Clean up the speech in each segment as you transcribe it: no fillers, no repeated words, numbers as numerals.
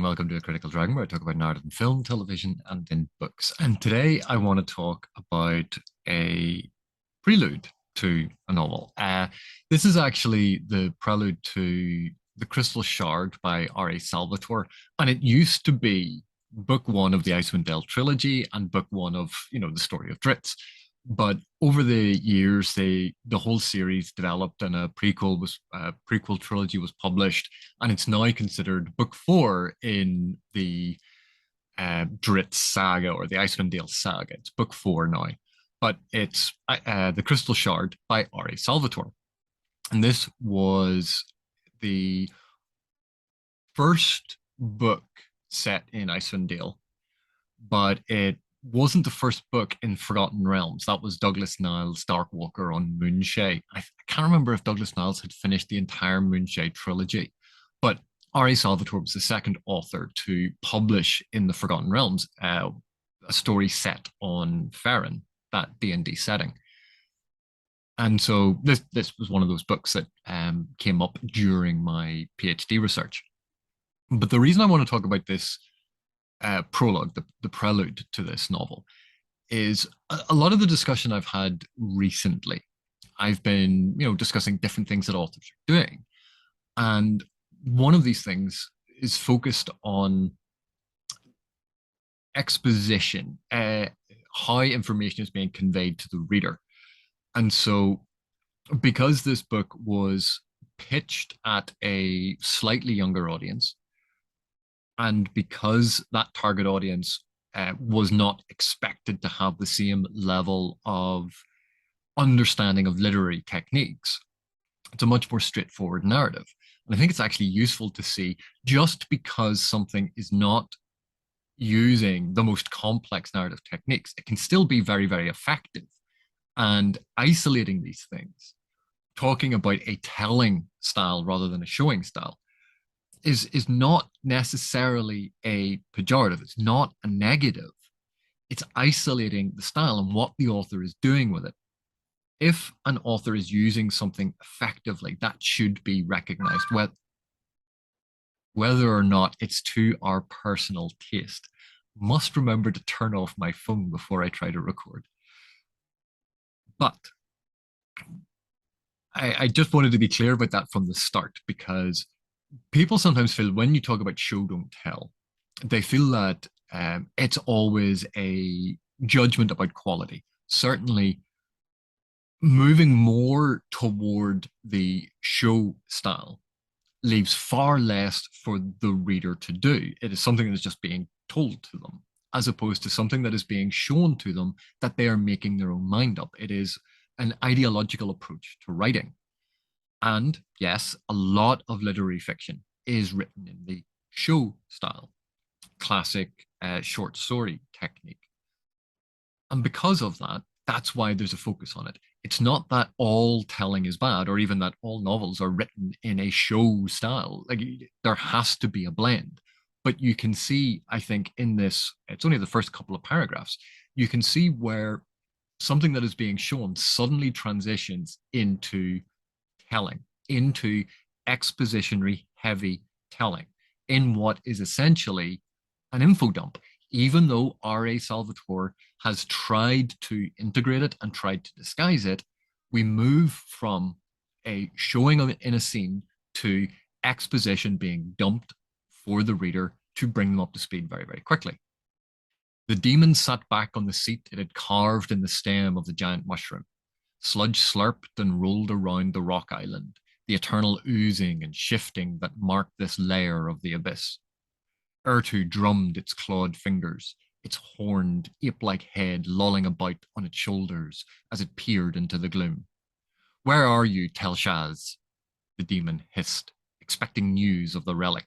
welcome to A Critical Dragon, where I talk about narrative in film, television, and in books. And today I want to talk about a prelude to a novel. This is actually the prelude to The Crystal Shard by R.A. Salvatore, and it used to be book one of the Icewind Dale Trilogy and book one of, the story of Drizzt. But over the years, the whole series developed, and a prequel trilogy was published, and it's now considered book four in the Drizzt saga, or the Icewind Dale saga. It's book four now, but it's The Crystal Shard by R.A. Salvatore, and this was the first book set in Icewind Dale, but it wasn't the first book in Forgotten Realms. That was Douglas Niles' Darkwalker on Moonshae. I can't remember if Douglas Niles had finished the entire Moonshae trilogy, but R.A. Salvatore was the second author to publish in the Forgotten Realms a story set on Faerun, that D&D setting. And so this was one of those books that came up during my PhD research. But the reason I want to talk about this prologue, the prelude to this novel, is a lot of the discussion I've had recently. I've been, discussing different things that authors are doing. And one of these things is focused on exposition, how information is being conveyed to the reader. And so, because this book was pitched at a slightly younger audience, and because that target audience was not expected to have the same level of understanding of literary techniques, it's a much more straightforward narrative. And I think it's actually useful to see, just because something is not using the most complex narrative techniques, it can still be very, very effective. And isolating these things, talking about a telling style rather than a showing style, is not necessarily a pejorative. It's not a negative. It's isolating the style and what the author is doing with it. If an author is using something effectively, that should be recognized, whether or not it's to our personal taste. Must remember to turn off my phone before I try to record. But I just wanted to be clear about that from the start, because people sometimes feel when you talk about show don't tell, they feel that it's always a judgment about quality. Certainly, moving more toward the show style leaves far less for the reader to do. It is something that is just being told to them, as opposed to something that is being shown to them that they are making their own mind up. It is an ideological approach to writing. And yes, a lot of literary fiction is written in the show style, classic short story technique. And because of that, that's why there's a focus on it. It's not that all telling is bad, or even that all novels are written in a show style. Like, there has to be a blend. But you can see, I think, in this, it's only the first couple of paragraphs, you can see where something that is being shown suddenly transitions into telling, into expositionary heavy telling, in what is essentially an info dump. Even though R.A. Salvatore has tried to integrate it and tried to disguise it, we move from a showing of it in a scene to exposition being dumped for the reader to bring them up to speed very, very quickly. The demon sat back on the seat it had carved in the stem of the giant mushroom. Sludge slurped and rolled around the rock island, the eternal oozing and shifting that marked this layer of the abyss. Ertu drummed its clawed fingers, its horned, ape-like head lolling about on its shoulders as it peered into the gloom. "Where are you, Telshaz?" the demon hissed, expecting news of the relic,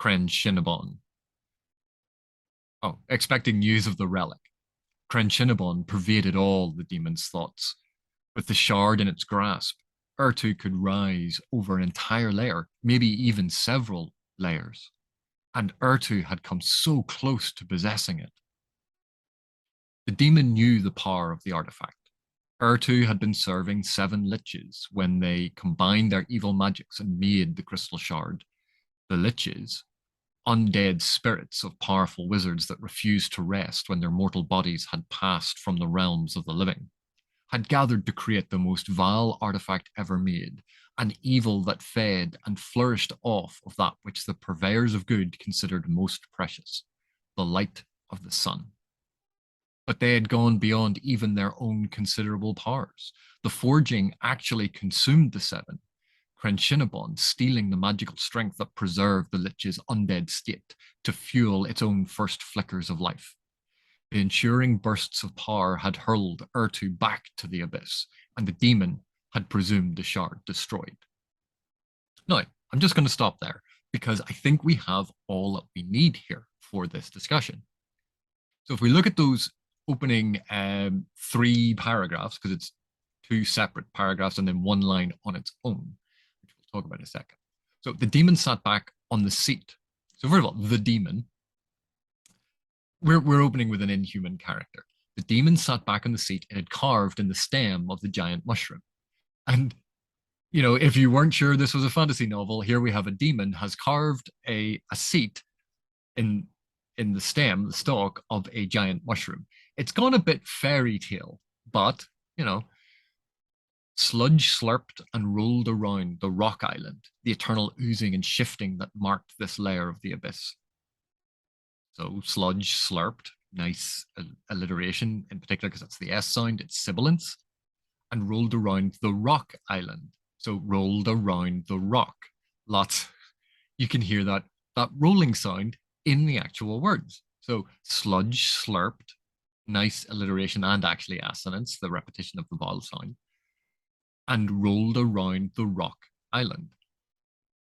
Kren Shinabon. Expecting news of the relic. Kren Shinabon pervaded all the demon's thoughts. With the shard in its grasp, Ertu could rise over an entire layer, maybe even several layers. And Ertu had come so close to possessing it. The demon knew the power of the artifact. Ertu had been serving 7 liches when they combined their evil magics and made the crystal shard. The liches, undead spirits of powerful wizards that refused to rest when their mortal bodies had passed from the realms of the living, had gathered to create the most vile artifact ever made, an evil that fed and flourished off of that which the purveyors of good considered most precious, the light of the sun. But they had gone beyond even their own considerable powers. The forging actually consumed the seven, Crenshinabon stealing the magical strength that preserved the Lich's undead state to fuel its own first flickers of life. The ensuring bursts of power had hurled Ertu back to the abyss, and the demon had presumed the shard destroyed. Now, I'm just going to stop there because I think we have all that we need here for this discussion. So if we look at those opening 3 paragraphs, because it's 2 separate paragraphs and then 1 line on its own, which we'll talk about in a second. So the demon sat back on the seat. So first of all, the demon, we're opening with an inhuman character. The demon sat back on the seat and had carved in the stem of the giant mushroom. And, you know, if you weren't sure this was a fantasy novel, here we have a demon has carved a seat in the stem, the stalk of a giant mushroom. It's gone a bit fairy tale, but, you know, sludge slurped and rolled around the rock island, the eternal oozing and shifting that marked this layer of the abyss. So sludge slurped, nice alliteration in particular because that's the S sound, it's sibilance, and rolled around the rock island. So rolled around the rock. Lots, you can hear that rolling sound in the actual words. So sludge slurped, nice alliteration and actually assonance, the repetition of the vowel sound, and rolled around the rock island.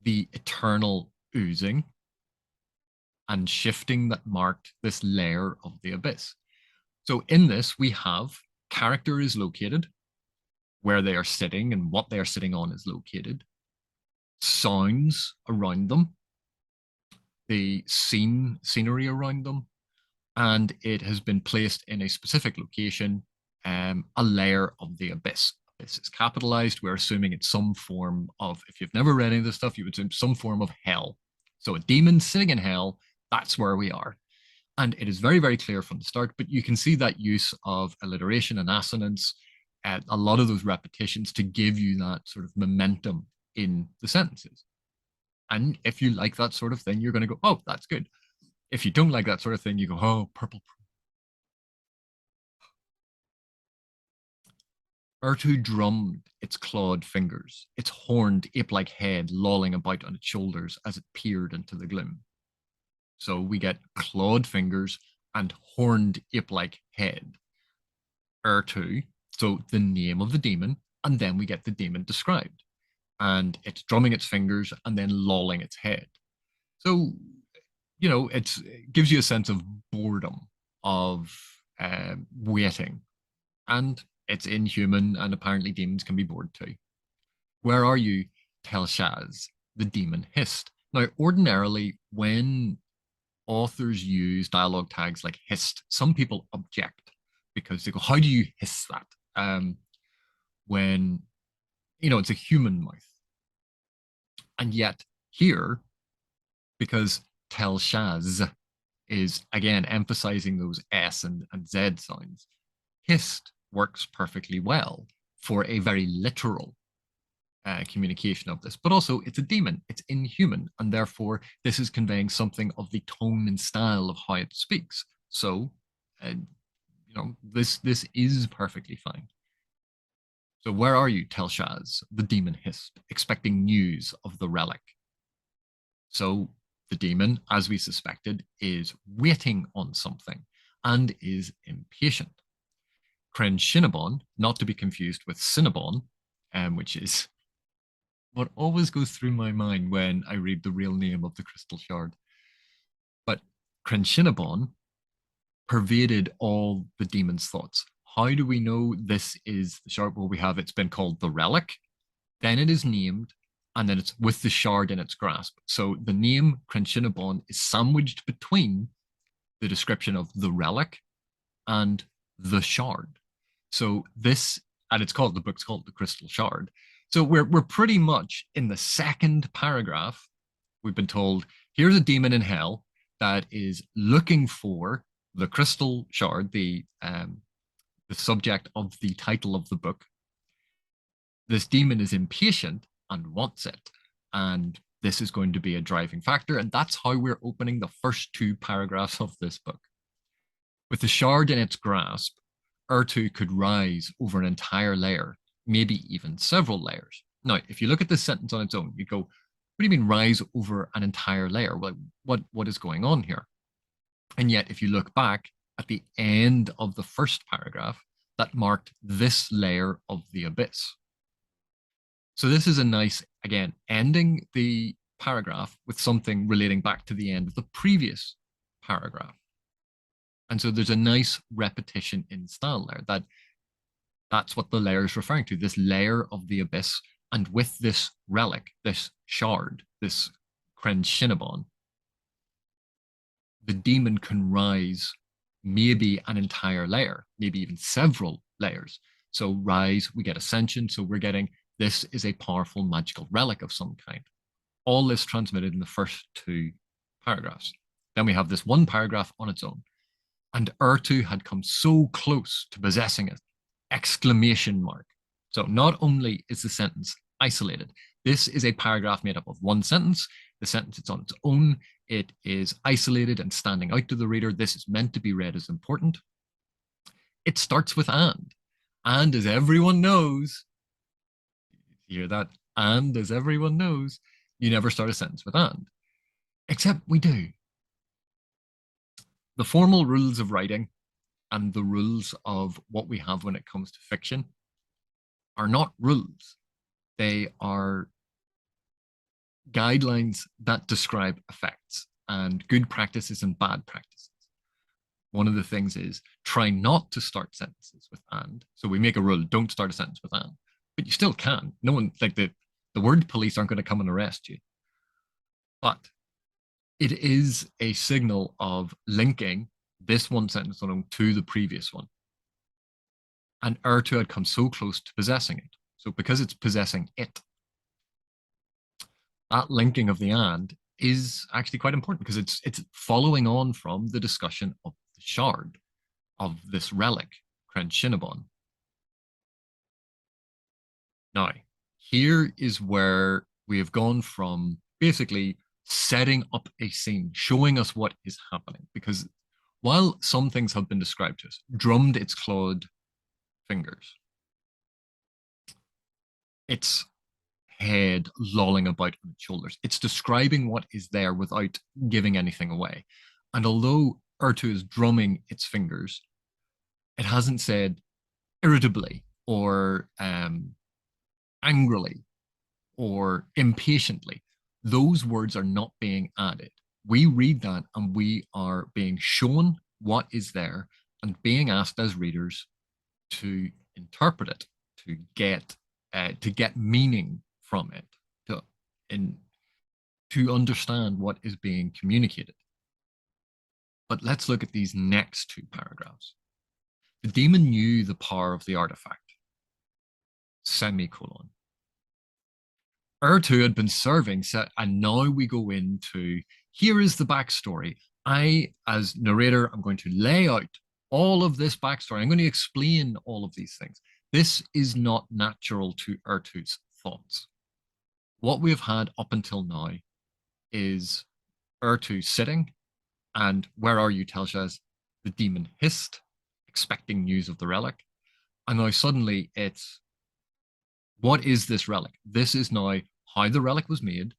The eternal oozing and shifting that marked this layer of the abyss. So in this, we have character is located, where they are sitting and what they are sitting on is located, sounds around them, the scenery around them, and it has been placed in a specific location, a layer of the abyss. This is capitalized. We're assuming it's some form of, if you've never read any of this stuff, you would assume some form of hell. So a demon sitting in hell, that's where we are. And it is very, very clear from the start, but you can see that use of alliteration and assonance, a lot of those repetitions to give you that sort of momentum in the sentences. And if you like that sort of thing, you're going to go, oh, that's good. If you don't like that sort of thing, you go, oh, purple. Ertu drummed its clawed fingers, its horned ape-like head lolling about on its shoulders as it peered into the gloom. So we get clawed fingers and horned ape-like head. Ertu, so the name of the demon, and then we get the demon described. And it's drumming its fingers and then lolling its head. So, you know, it gives you a sense of boredom, of waiting. And it's inhuman, and apparently demons can be bored too. Where are you, Telshaz? The demon hissed. Now, ordinarily, when authors use dialogue tags like hissed, some people object because they go, how do you hiss that? When, you know, it's a human mouth. And yet here, because Telshaz is, again, emphasizing those S and Z sounds, hissed works perfectly well for a very literal communication of this. But also, it's a demon, it's inhuman, and therefore this is conveying something of the tone and style of how it speaks. So, you know, this is perfectly fine. So where are you, Telshaz? The demon hissed, expecting news of the relic. So the demon, as we suspected, is waiting on something and is impatient. Crenshinabon, not to be confused with Cinnabon, which is what always goes through my mind when I read the real name of the crystal shard. But Crenshinabon pervaded all the demon's thoughts. How do we know this is the shard? Well, we have it's been called the relic, then it is named, and then it's with the shard in its grasp. So the name Crenshinabon is sandwiched between the description of the relic and the shard. So this, and it's called, the book's called The Crystal Shard. So we're pretty much in the second paragraph We've been told here's a demon in hell that is looking for the crystal shard, the subject of the title of the book. This demon is impatient and wants it. And this is going to be a driving factor. And that's how we're opening the first two paragraphs of this book. With the shard in its grasp, Ertu could rise over an entire layer, maybe even several layers. Now, if you look at this sentence on its own, you go, what do you mean rise over an entire layer? Well, what is going on here? And yet, if you look back at the end of the first paragraph, that marked this layer of the abyss. So this is a nice, again, ending the paragraph with something relating back to the end of the previous paragraph. And so there's a nice repetition in style there. That's what the layer is referring to, this layer of the abyss. And with this relic, this shard, this Cren Shinabon, the demon can rise maybe an entire layer, maybe even several layers. So rise, we get ascension. So we're getting, this is a powerful magical relic of some kind. All this transmitted in the first two paragraphs. Then we have this one paragraph on its own. And Ertu had come so close to possessing it! Exclamation mark. So not only is the sentence isolated, this is a paragraph made up of one sentence. The sentence is on its own. It is isolated and standing out to the reader. This is meant to be read as important. It starts with and. And as everyone knows, you hear that? And as everyone knows, you never start a sentence with and. Except we do. The formal rules of writing and the rules of what we have when it comes to fiction are not rules. They are guidelines that describe effects and good practices and bad practices. One of the things is try not to start sentences with and. So we make a rule, don't start a sentence with and. But you still can. No one, like the word police aren't going to come and arrest you. But it is a signal of linking this one sentence alone to the previous one. And Ertu had come so close to possessing it. So because it's possessing it, that linking of the and is actually quite important because it's following on from the discussion of the shard, of this relic, Cren Shinabon. Now, here is where we have gone from basically setting up a scene, showing us what is happening. Because while some things have been described to us, drummed its clawed fingers, its head lolling about on its shoulders, it's describing what is there without giving anything away. And although Ertu is drumming its fingers, it hasn't said irritably or angrily or impatiently. Those words are not being added. We read that and we are being shown what is there and being asked as readers to interpret it, to get meaning from it, to understand what is being communicated. But let's look at these next two paragraphs. The demon knew the power of the artifact. Semicolon. Ertu had been serving, and now we go into, here is the backstory. I, as narrator, I'm going to lay out all of this backstory. I'm going to explain all of these things. This is not natural to Ertu's thoughts. What we've had up until now is Ertu sitting, and where are you, Telshaz? The demon hissed, expecting news of the relic. And now suddenly it's, what is this relic? This is now how the relic was made,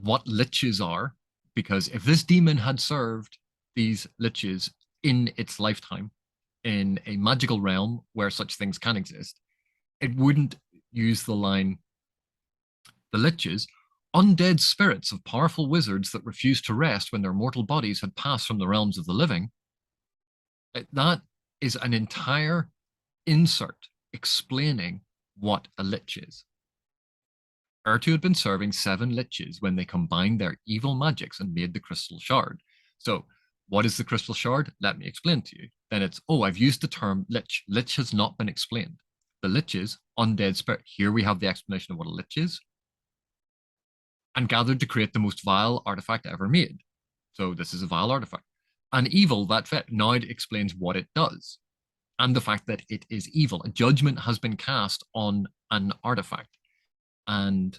what liches are, because if this demon had served these liches in its lifetime, in a magical realm where such things can exist, it wouldn't use the line, the liches, undead spirits of powerful wizards that refused to rest when their mortal bodies had passed from the realms of the living. That is an entire insert explaining what a lich is. Ertu had been serving 7 liches when they combined their evil magics and made the crystal shard. So, what is the crystal shard? Let me explain to you. Then it's, oh, I've used the term lich. Lich has not been explained. The liches, undead spirit. Here we have the explanation of what a lich is. and gathered to create the most vile artifact ever made. So this is a vile artifact. An evil that fit. Now it explains what it does and the fact that it is evil. A judgment has been cast on an artifact and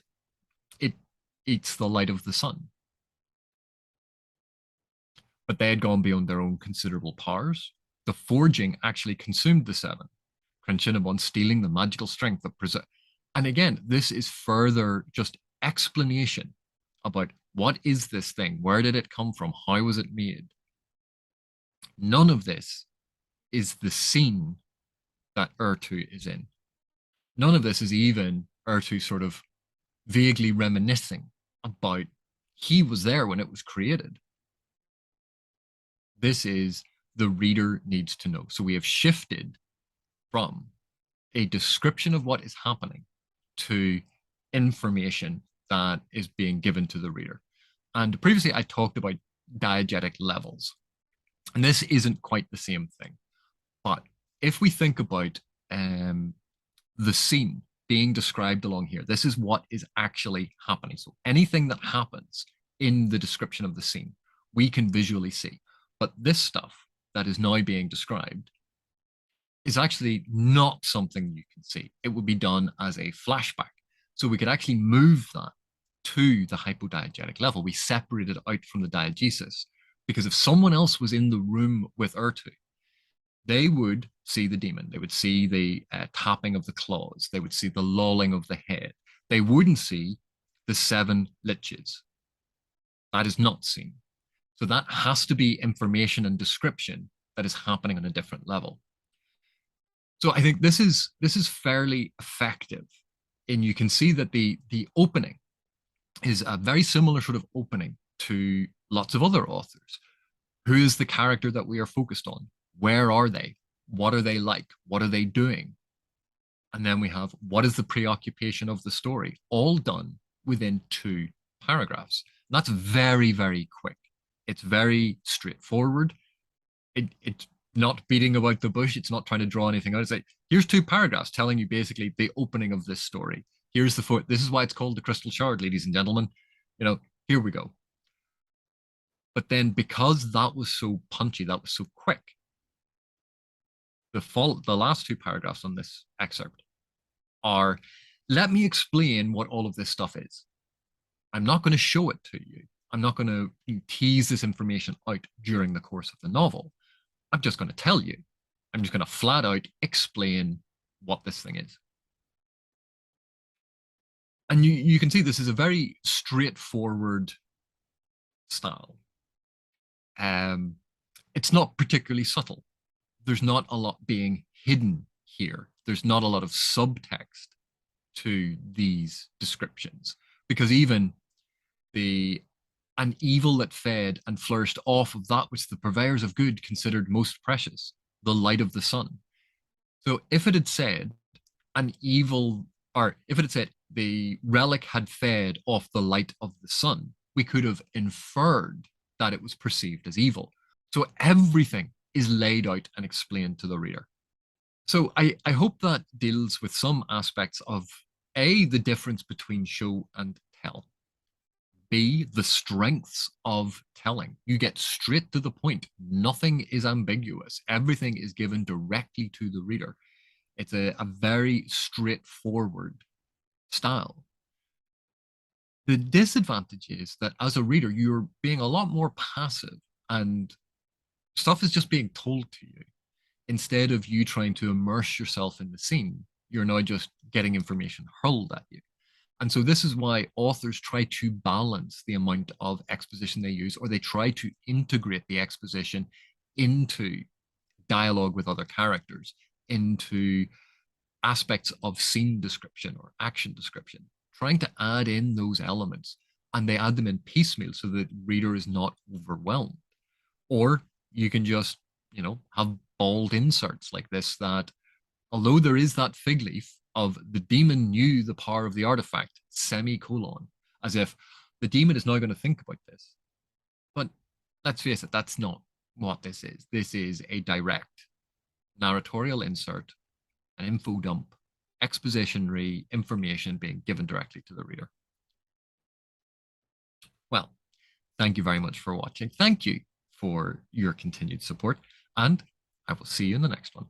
it eats the light of the sun. But they had gone beyond their own considerable powers. The forging actually consumed the seven, Crenchinnabon stealing the magical strength that and again, this is further just explanation about what is this thing? Where did it come from? How was it made? None of this is the scene that Ertu is in. None of this is even Ertu sort of vaguely reminiscing about he was there when it was created. This is the reader needs to know. So we have shifted from a description of what is happening to information that is being given to the reader. And previously I talked about diegetic levels. And this isn't quite the same thing. But if we think about the scene being described along here, this is what is actually happening. So anything that happens in the description of the scene, we can visually see. But this stuff that is now being described is actually not something you can see. It would be done as a flashback. So we could actually move that to the hypodiegetic level. We separate it out from the diegesis because if someone else was in the room with Ertu, they would see the demon. They would see the tapping of the claws. They would see the lolling of the head. They wouldn't see the seven liches. That is not seen. So that has to be information and description that is happening on a different level. So I think this is fairly effective. And you can see that the opening is a very similar sort of opening to lots of other authors. Who is the character that we are focused on? Where are they? What are they like? What are they doing? And then we have what is the preoccupation of the story? All done within 2 paragraphs. And that's very, very quick. It's very straightforward. It's not beating about the bush. It's not trying to draw anything out. It's like, here's 2 paragraphs telling you basically the opening of this story. Here's the foot. This is why it's called the Crystal Shard, ladies and gentlemen. You know, here we go. But then because that was so punchy, that was so quick, the last 2 paragraphs on this excerpt are, let me explain what all of this stuff is. I'm not going to show it to you. I'm not going to tease this information out during the course of the novel. I'm just going to tell you. I'm just going to flat out explain what this thing is. And you can see this is a very straightforward style. It's not particularly subtle. There's not a lot being hidden here. There's not a lot of subtext to these descriptions, because even an evil that fed and flourished off of that which the purveyors of good considered most precious, the light of the sun. So if it had said an evil, or if it had said the relic had fed off the light of the sun, we could have inferred that it was perceived as evil. So everything is laid out and explained to the reader. So I hope that deals with some aspects of A, the difference between show and tell. B, the strengths of telling. You get straight to the point. Nothing is ambiguous. Everything is given directly to the reader. It's a very straightforward style. The disadvantage is that as a reader, you're being a lot more passive and stuff is just being told to you. Instead of you trying to immerse yourself in the scene, you're now just getting information hurled at you. And so this is why authors try to balance the amount of exposition they use, or they try to integrate the exposition into dialogue with other characters, into aspects of scene description or action description, trying to add in those elements, and they add them in piecemeal so that the reader is not overwhelmed. Or you can just, have bold inserts like this that, although there is that fig leaf of the demon knew the power of the artifact, semicolon, as if the demon is now going to think about this. But let's face it, that's not what this is. This is a direct narratorial insert, an info dump, expositionary information being given directly to the reader. Thank you very much for watching. Thank you for your continued support, and I will see you in the next one.